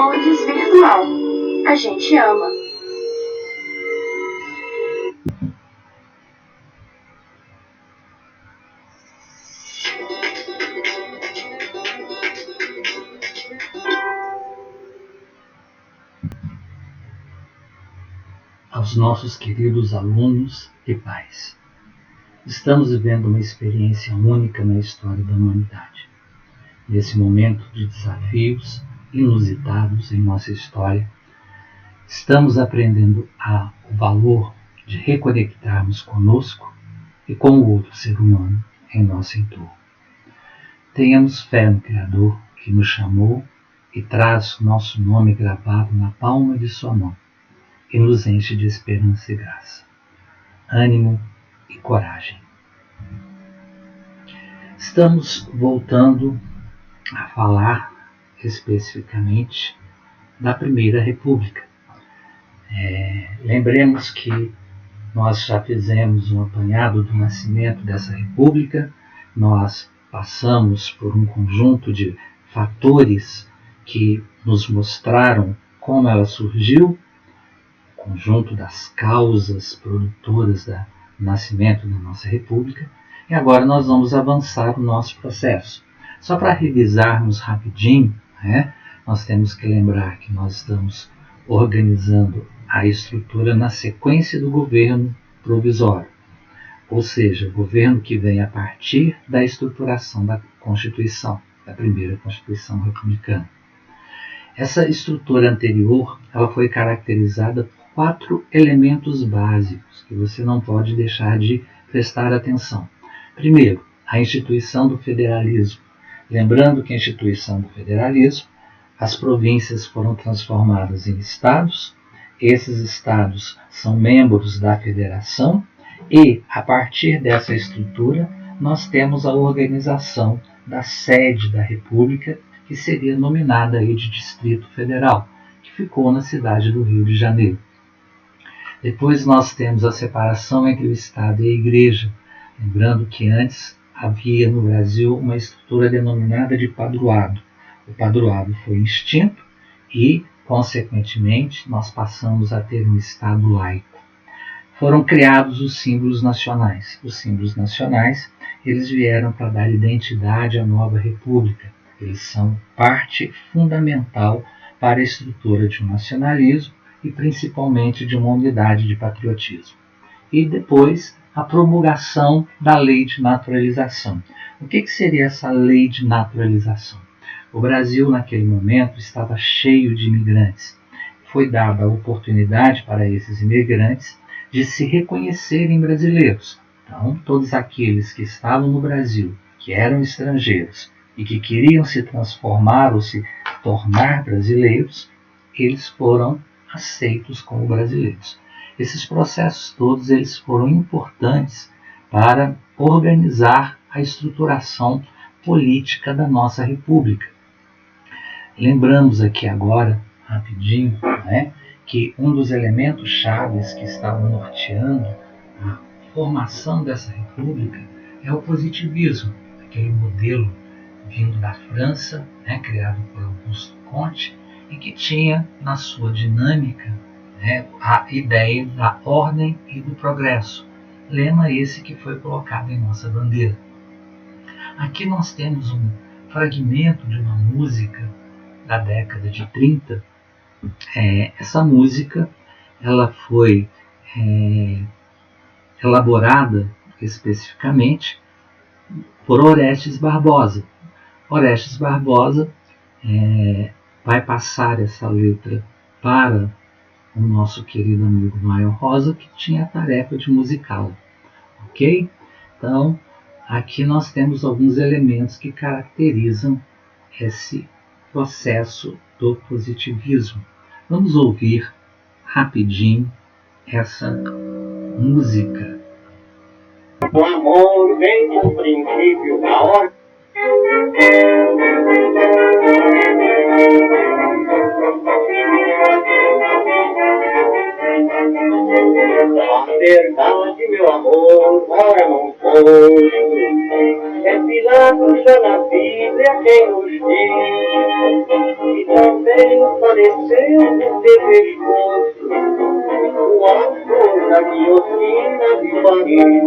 downloads virtual. A gente ama. Aos nossos queridos alunos e pais. Estamos vivendo uma experiência única na história da humanidade. Nesse momento de desafios inusitados em nossa história, estamos aprendendo o valor de reconectarmos conosco e com o outro ser humano em nosso entorno. Tenhamos fé no Criador que nos chamou e traz o nosso nome gravado na palma de sua mão e nos enche de esperança e graça, ânimo e coragem. Estamos voltando a falar especificamente da Primeira República. Lembremos que nós já fizemos um apanhado do nascimento dessa república, nós passamos por um conjunto de fatores que nos mostraram como ela surgiu, conjunto das causas produtoras do nascimento da nossa república, e agora nós vamos avançar o nosso processo. Só para revisarmos rapidinho, nós temos que lembrar que nós estamos organizando a estrutura na sequência do governo provisório, ou seja, o governo que vem a partir da estruturação da Constituição, da primeira Constituição republicana. Essa estrutura anterior ela foi caracterizada por 4 elementos básicos que você não pode deixar de prestar atenção. Primeiro, a instituição do federalismo. Lembrando que a instituição do federalismo, as províncias foram transformadas em estados, esses estados são membros da federação e, a partir dessa estrutura, nós temos a organização da sede da República, que seria nominada aí de Distrito Federal, que ficou na cidade do Rio de Janeiro. Depois nós temos a separação entre o Estado e a Igreja, lembrando que antes havia no Brasil uma estrutura denominada de padroado. O padroado foi extinto e, consequentemente, nós passamos a ter um Estado laico. Foram criados os símbolos nacionais. Os símbolos nacionais eles vieram para dar identidade à nova república. Eles são parte fundamental para a estrutura de um nacionalismo e principalmente de uma unidade de patriotismo. E depois a promulgação da lei de naturalização. O que seria essa lei de naturalização? O Brasil naquele momento estava cheio de imigrantes. Foi dada a oportunidade para esses imigrantes de se reconhecerem brasileiros. Então, todos aqueles que estavam no Brasil, que eram estrangeiros e que queriam se transformar ou se tornar brasileiros, eles foram aceitos como brasileiros. Esses processos todos eles foram importantes para organizar a estruturação política da nossa república. Lembramos aqui agora, rapidinho, que um dos elementos chaves que estavam norteando a formação dessa república é o positivismo, aquele modelo vindo da França, criado por Auguste Comte, e que tinha na sua dinâmica a ideia da ordem e do progresso. Lema esse que foi colocado em nossa bandeira. Aqui nós temos um fragmento de uma música da década de 30. Essa música ela foi elaborada especificamente por Orestes Barbosa. Orestes Barbosa vai passar essa letra para o nosso querido amigo Noel Rosa, que tinha a tarefa de musicá-la. Ok? Então, aqui nós temos alguns elementos que caracterizam esse processo do positivismo. Vamos ouvir rapidinho essa música. O amor vem do princípio, a ordem. A verdade, meu amor, mora num poço. É pilar já na vida, é quem nos diz, e também faleceu no teu pescoço o autor da guilhotina de Paris.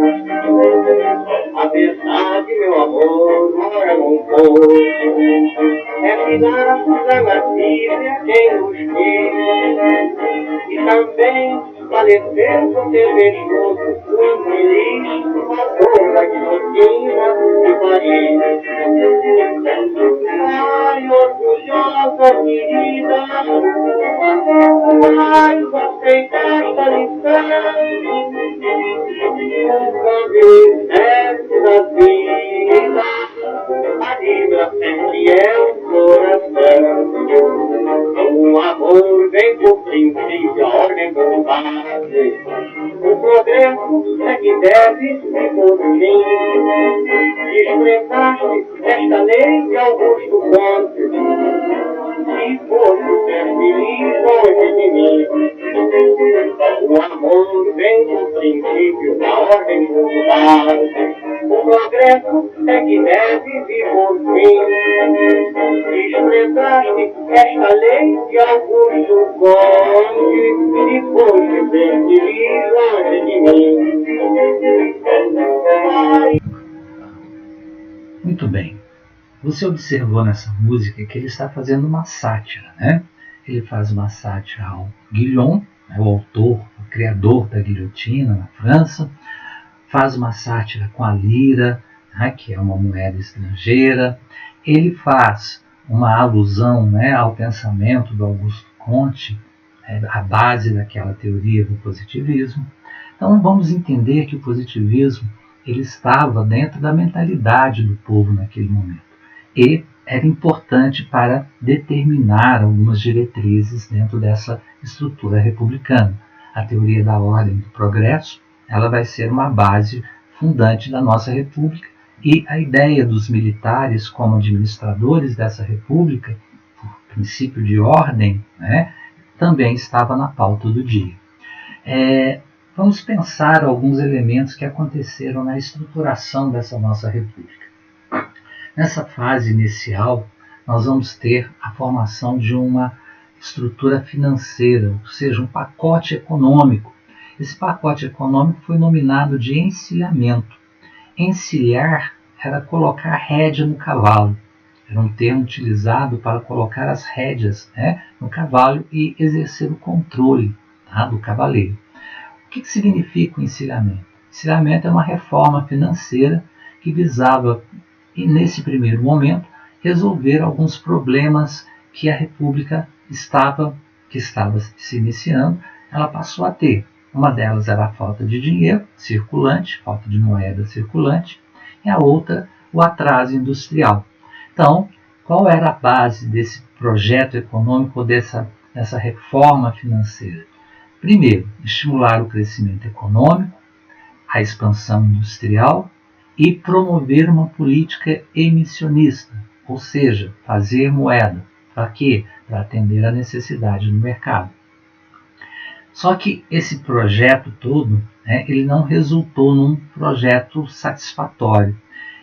Apesar de meu amor mora num poço, é Pilatos da Matilha quem nos diz, e também faleceu no teu pescoço o infeliz autor da guilhotina de Paris. Ai, orgulhosa querida, mas aceitaste a lição, nunca desce da vida, a livra sempre é o coração. O amor vem por princípio, a ordem por base, o progresso é que deve se por fim. Expressaste esta lei de Augusto Conte, e fosse ser feliz longe de mim. O amor vem por princípio, a ordem por base, o progresso é que deve vir por fim. Expressaste esta lei de Augusto Conte, e fosse ser feliz longe de mim. Muito bem. Você observou nessa música que ele está fazendo uma sátira, né? Ele faz uma sátira ao Guillaume, né, o autor, o criador da guilhotina na França, faz uma sátira com a lira, né, que é uma moeda estrangeira. Ele faz uma alusão, né, ao pensamento do Augusto Comte, a base daquela teoria do positivismo. Então vamos entender que o positivismo ele estava dentro da mentalidade do povo naquele momento e era importante para determinar algumas diretrizes dentro dessa estrutura republicana. A teoria da ordem do progresso ela vai ser uma base fundante da nossa república e a ideia dos militares como administradores dessa república, por princípio de ordem, né, também estava na pauta do dia. Vamos pensar alguns elementos que aconteceram na estruturação dessa nossa república. Nessa fase inicial, nós vamos ter a formação de uma estrutura financeira, ou seja, um pacote econômico. Esse pacote econômico foi nominado de encilhamento. Encilhar era colocar rédea no cavalo. Era um termo utilizado para colocar as rédeas, né, no cavalo e exercer o controle, tá, do cavaleiro. O que significa o encilhamento? O encilhamento é uma reforma financeira que visava, nesse primeiro momento, resolver alguns problemas que a República estava se iniciando, ela passou a ter. Uma delas era a falta de dinheiro circulante, falta de moeda circulante, e a outra, o atraso industrial. Então, qual era a base desse projeto econômico, dessa reforma financeira? Primeiro, estimular o crescimento econômico, a expansão industrial e promover uma política emissionista, ou seja, fazer moeda. Para quê? Para atender a necessidade do mercado. Só que esse projeto todo, né, ele não resultou num projeto satisfatório.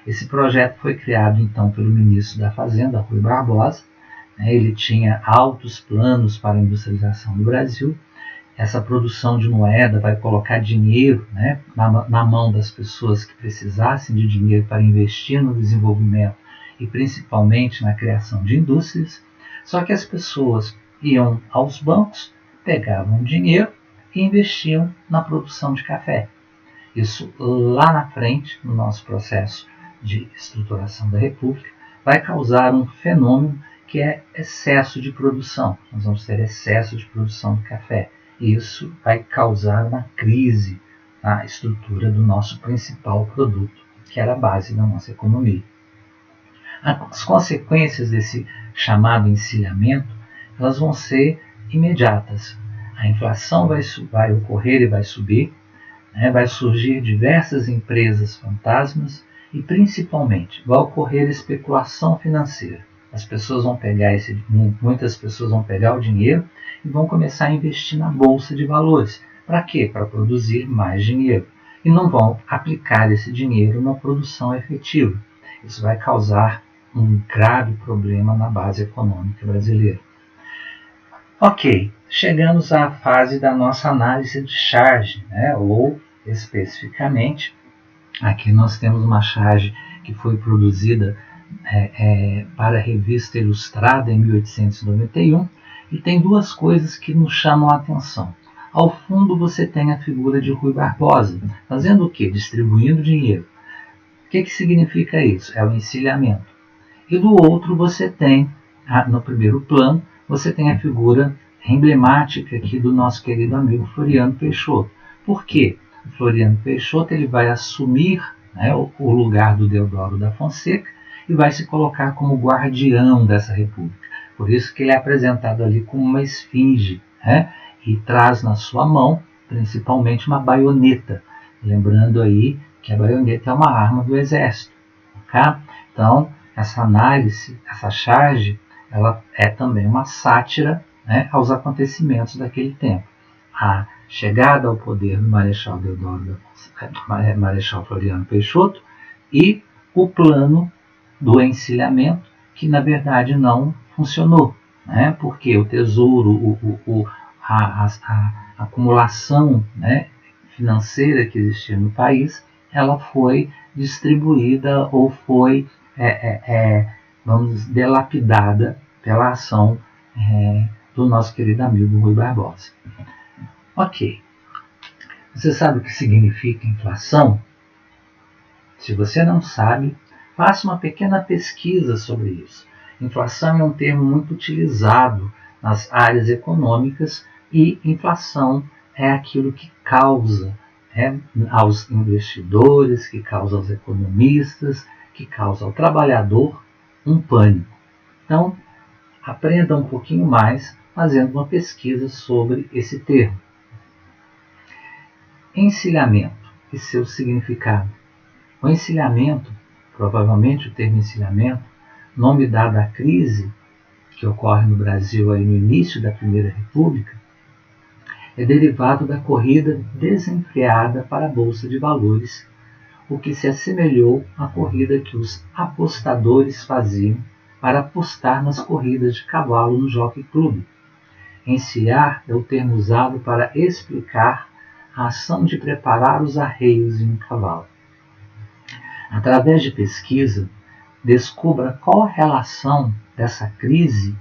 Esse projeto foi criado então pelo ministro da Fazenda, Rui Barbosa. Ele tinha altos planos para a industrialização do Brasil. Essa produção de moeda vai colocar dinheiro, né, na mão das pessoas que precisassem de dinheiro para investir no desenvolvimento e principalmente na criação de indústrias. Só que as pessoas iam aos bancos, pegavam dinheiro e investiam na produção de café. Isso lá na frente, no nosso processo de estruturação da República, vai causar um fenômeno que é excesso de produção. Nós vamos ter excesso de produção de café. Isso vai causar uma crise na estrutura do nosso principal produto, que era a base da nossa economia. As consequências desse chamado encilhamento, elas vão ser imediatas. A inflação vai ocorrer e vai subir, né? Vai surgir diversas empresas fantasmas e, principalmente, vai ocorrer especulação financeira. As pessoas vão pegar muitas pessoas vão pegar o dinheiro e vão começar a investir na bolsa de valores. Para quê? Para produzir mais dinheiro. E não vão aplicar esse dinheiro na produção efetiva. Isso vai causar um grave problema na base econômica brasileira. Ok, chegamos à fase da nossa análise de charge, né? Ou especificamente, aqui nós temos uma charge que foi produzida para a Revista Ilustrada em 1891 e tem duas coisas que nos chamam a atenção. Ao fundo você tem a figura de Rui Barbosa, fazendo o quê? Distribuindo dinheiro. O que significa isso? É o encilhamento. E do outro você tem, no primeiro plano, você tem a figura emblemática aqui do nosso querido amigo Floriano Peixoto. Por quê? O Floriano Peixoto ele vai assumir, né, o lugar do Deodoro da Fonseca e vai se colocar como guardião dessa república. Por isso que ele é apresentado ali como uma esfinge, né, e traz na sua mão principalmente uma baioneta, lembrando aí que a baioneta é uma arma do exército. Tá? Então, essa análise, essa charge, ela é também uma sátira, né, aos acontecimentos daquele tempo. A chegada ao poder do Marechal Marechal Floriano Peixoto e o plano do encilhamento, que na verdade não funcionou, né, porque o tesouro, a acumulação, né, financeira que existia no país, ela foi distribuída ou foi delapidada pela ação do nosso querido amigo Rui Barbosa. Ok. Você sabe o que significa inflação? Se você não sabe, faça uma pequena pesquisa sobre isso. Inflação é um termo muito utilizado nas áreas econômicas e inflação é aquilo que causa aos investidores, que causa aos economistas, que causa ao trabalhador um pânico. Então, aprenda um pouquinho mais fazendo uma pesquisa sobre esse termo. Encilhamento e seu significado. O encilhamento, provavelmente o termo encilhamento, nome dado à crise que ocorre no Brasil aí no início da Primeira República, é derivado da corrida desenfreada para a Bolsa de Valores, o que se assemelhou à corrida que os apostadores faziam para apostar nas corridas de cavalo no Jockey Club. Encilhar é o termo usado para explicar a ação de preparar os arreios em um cavalo. Através de pesquisa, descubra qual a relação dessa crise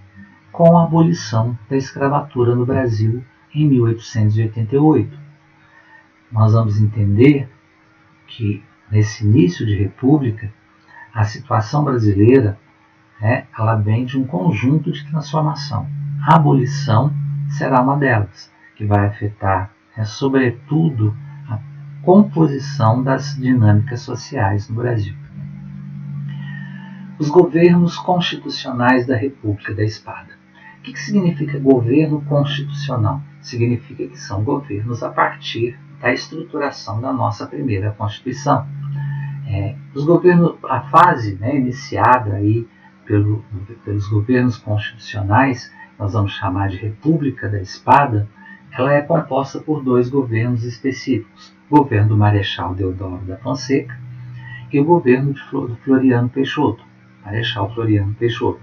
com a abolição da escravatura no Brasil em 1888. Nós vamos entender que, nesse início de república, a situação brasileira ela vem de um conjunto de transformação. A abolição será uma delas, que vai afetar, sobretudo, a composição das dinâmicas sociais no Brasil. Os governos constitucionais da República da Espada. O que significa governo constitucional? Significa que são governos a partir da estruturação da nossa primeira Constituição. Os governos, a fase iniciada aí pelos governos constitucionais, nós vamos chamar de República da Espada, ela é composta por dois governos específicos, o governo do Marechal Deodoro da Fonseca e o governo do Floriano Peixoto, Marechal Floriano Peixoto.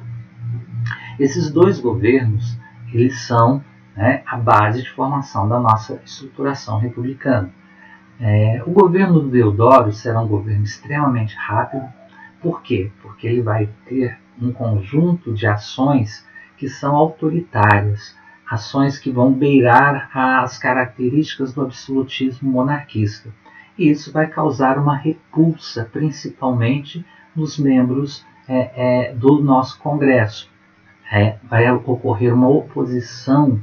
Esses dois governos, eles são a base de formação da nossa estruturação republicana. O governo do Deodoro será um governo extremamente rápido. Por quê? Porque ele vai ter um conjunto de ações que são autoritárias, ações que vão beirar as características do absolutismo monarquista. E isso vai causar uma repulsa, principalmente nos membros do nosso Congresso. Vai ocorrer uma oposição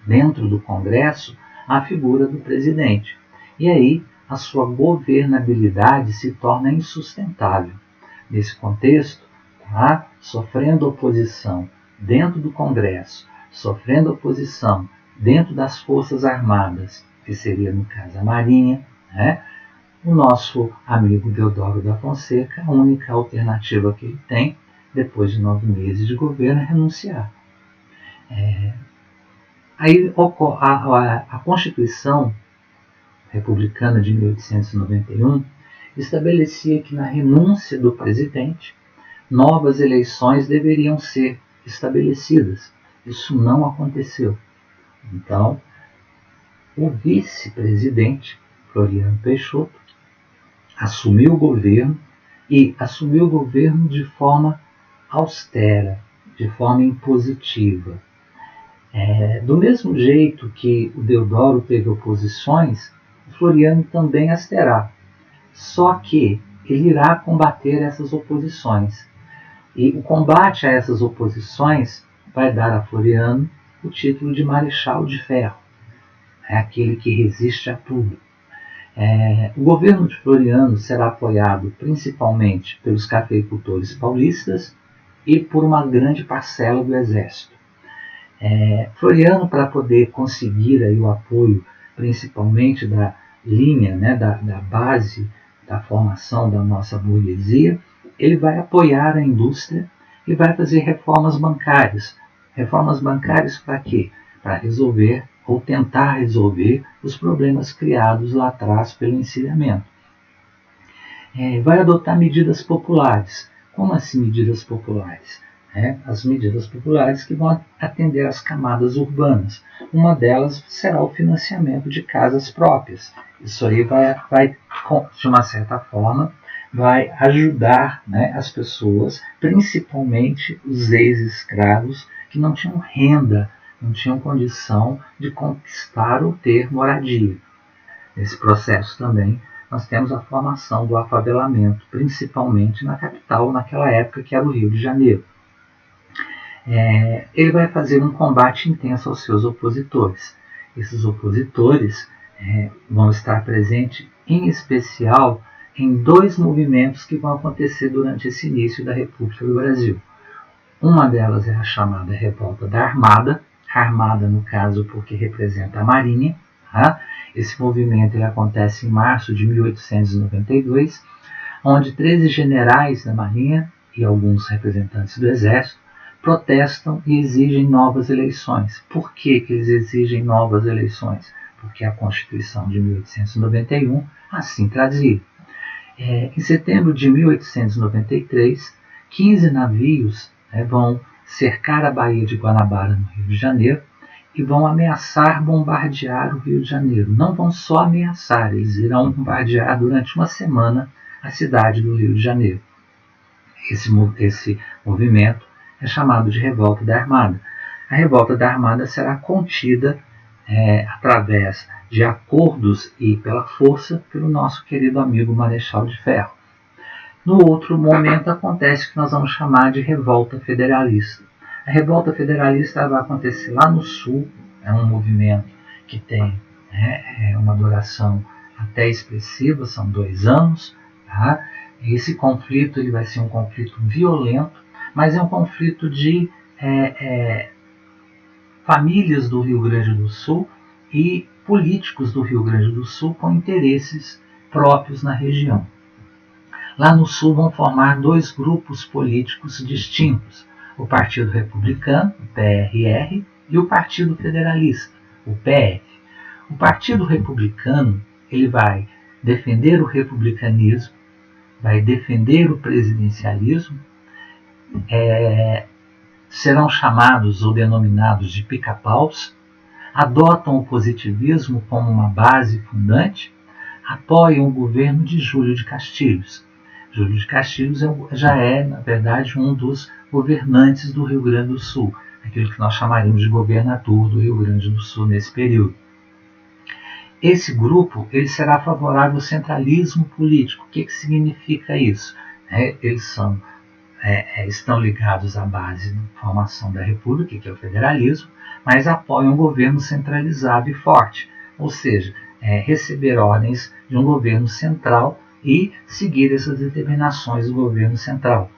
dentro do Congresso à figura do presidente. E aí a sua governabilidade se torna insustentável. Nesse contexto, sofrendo oposição dentro do Congresso, sofrendo oposição dentro das Forças Armadas, que seria, no caso, a Marinha, o nosso amigo Deodoro da Fonseca, a única alternativa que ele tem, depois de 9 meses de governo, é renunciar. Aí a Constituição Republicana de 1891 estabelecia que na renúncia do presidente novas eleições deveriam ser estabelecidas. Isso não aconteceu. Então, o vice-presidente, Floriano Peixoto, assumiu o governo e assumiu o governo de forma austera, de forma impositiva. Do mesmo jeito que o Deodoro teve oposições, o Floriano também as terá. Só que ele irá combater essas oposições. E o combate a essas oposições vai dar a Floriano o título de Marechal de Ferro. É aquele que resiste a tudo. O governo de Floriano será apoiado principalmente pelos cafeicultores paulistas e por uma grande parcela do exército. Floriano, para poder conseguir aí o apoio principalmente da linha, da base da formação da nossa burguesia, ele vai apoiar a indústria e vai fazer reformas bancárias. Reformas bancárias para quê? Para resolver ou tentar resolver os problemas criados lá atrás pelo encilhamento. Vai adotar medidas populares. Como assim medidas populares? As medidas populares que vão atender às camadas urbanas. Uma delas será o financiamento de casas próprias. Isso aí vai de uma certa forma, vai ajudar as pessoas, principalmente os ex-escravos, que não tinham renda, não tinham condição de conquistar ou ter moradia. Nesse processo também nós temos a formação do afavelamento, principalmente na capital, naquela época que era o Rio de Janeiro. Ele vai fazer um combate intenso aos seus opositores. Esses opositores vão estar presentes, em especial, em dois movimentos que vão acontecer durante esse início da República do Brasil. Uma delas é a chamada Revolta da Armada, no caso porque representa a Marinha. Esse movimento ele acontece em março de 1892, onde 13 generais da Marinha e alguns representantes do Exército protestam e exigem novas eleições. Por que eles exigem novas eleições? Porque a Constituição de 1891 assim trazia. Em setembro de 1893, 15 navios vão cercar a Baía de Guanabara, no Rio de Janeiro, e vão ameaçar bombardear o Rio de Janeiro. Não vão só ameaçar, eles irão bombardear durante uma semana a cidade do Rio de Janeiro. Esse movimento é chamado de Revolta da Armada. A Revolta da Armada será contida através de acordos e pela força pelo nosso querido amigo Marechal de Ferro. No outro momento acontece o que nós vamos chamar de Revolta Federalista. A Revolta Federalista vai acontecer lá no Sul, é um movimento que tem uma duração até expressiva, são 2 anos. Esse conflito ele vai ser um conflito violento, mas é um conflito de famílias do Rio Grande do Sul e políticos do Rio Grande do Sul com interesses próprios na região. Lá no Sul vão formar 2 grupos políticos distintos, o Partido Republicano, o PRR, e o Partido Federalista, o PF. O Partido Republicano ele vai defender o republicanismo, vai defender o presidencialismo, serão chamados ou denominados de pica-paus, adotam o positivismo como uma base fundante, apoiam o governo de Júlio de Castilhos. Júlio de Castilhos já é, na verdade, um dos governantes do Rio Grande do Sul, aquilo que nós chamaríamos de governador do Rio Grande do Sul nesse período. Esse grupo ele será favorável ao centralismo político. O que significa isso? Eles estão ligados à base da formação da República, que é o federalismo, mas apoiam um governo centralizado e forte, ou seja, receber ordens de um governo central e seguir essas determinações do governo central.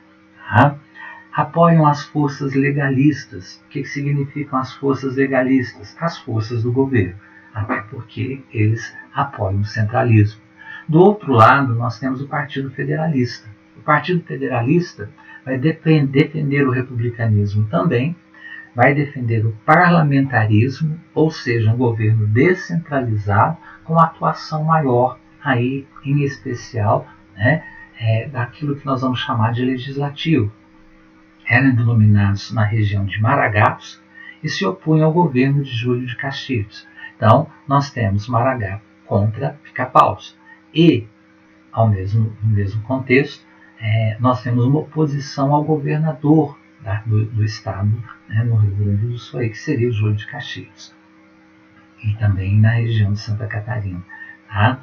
Apoiam as forças legalistas. O que significam as forças legalistas? As forças do governo, até porque eles apoiam o centralismo. Do outro lado, nós temos o Partido Federalista. O Partido Federalista vai defender o republicanismo também, vai defender o parlamentarismo, ou seja, um governo descentralizado com atuação maior, aí, em especial, daquilo que nós vamos chamar de legislativo. eram denominados na região de Maragatos e se opunham ao governo de Júlio de Castilhos. Então, nós temos Maragato contra Pica-Paus. E, no mesmo contexto, nós temos uma oposição ao governador do estado, né, no Rio Grande do Sul, que seria o Júlio de Castilhos. E também na região de Santa Catarina. Tá?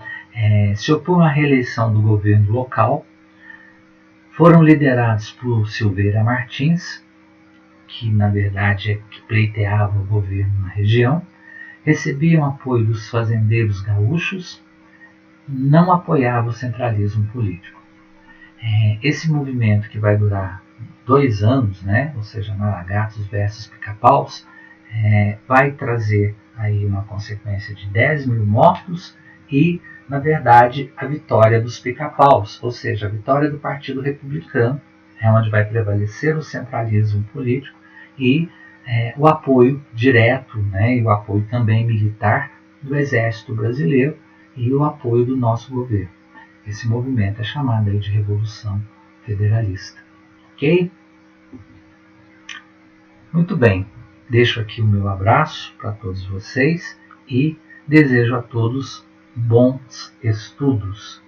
Se opõem à reeleição do governo local, foram liderados por Silveira Martins, que na verdade que pleiteava o governo na região, recebiam apoio dos fazendeiros gaúchos, não apoiava o centralismo político. Esse movimento, que vai durar 2 anos, né, ou seja, Maragatos versus Pica-Paus, vai trazer aí uma consequência de 10 mil mortos e, na verdade, a vitória dos Pica-Paus, ou seja, a vitória do Partido Republicano, onde vai prevalecer o centralismo político e o apoio direto, né, e o apoio também militar do Exército Brasileiro e o apoio do nosso governo. Esse movimento é chamado aí de Revolução Federalista. Ok? Muito bem. Deixo aqui o meu abraço para todos vocês e desejo a todos bons estudos.